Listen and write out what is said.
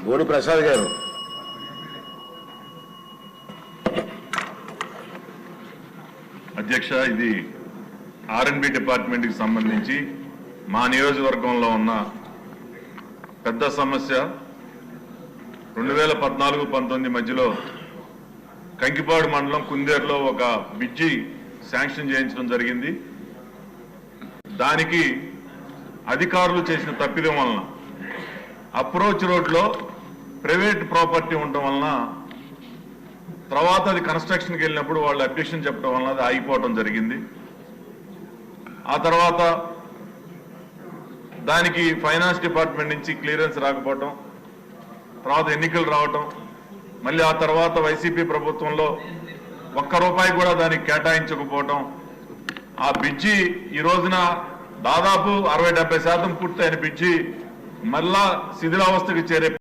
గోడు ప్రసాద్ గారు. అధ్యక్ష, ఇది ఆర్ఎండ్బి డిపార్ట్మెంట్కి సంబంధించి మా నియోజకవర్గంలో ఉన్న పెద్ద సమస్య. 2014-19 మధ్యలో కంకిపాడు మండలం కుందేరులో ఒక బ్రిడ్జి శాంక్షన్ చేయించడం జరిగింది. దానికి అధికారులు చేసిన తప్పిదం వలన అప్రోచ్ రోడ్లో ప్రైవేట్ ప్రాపర్టీ ఉండటం వలన తర్వాత అది కన్స్ట్రక్షన్కి వెళ్ళినప్పుడు వాళ్ళు అబ్జెక్షన్ చెప్పడం వలన అది ఆగిపోవడం జరిగింది. ఆ తర్వాత దానికి ఫైనాన్స్ డిపార్ట్మెంట్ నుంచి క్లియరెన్స్ రాకపోవటం, తర్వాత ఎన్నికలు రావటం, మళ్ళీ ఆ తర్వాత వైసీపీ ప్రభుత్వంలో ₹1 కూడా దానికి కేటాయించకపోవటం, ఆ బ్రిడ్జి ఈ రోజున దాదాపు 60-70% పూర్తయిన బ్రిడ్జి మళ్ళా శిథిలావస్థకు చేరే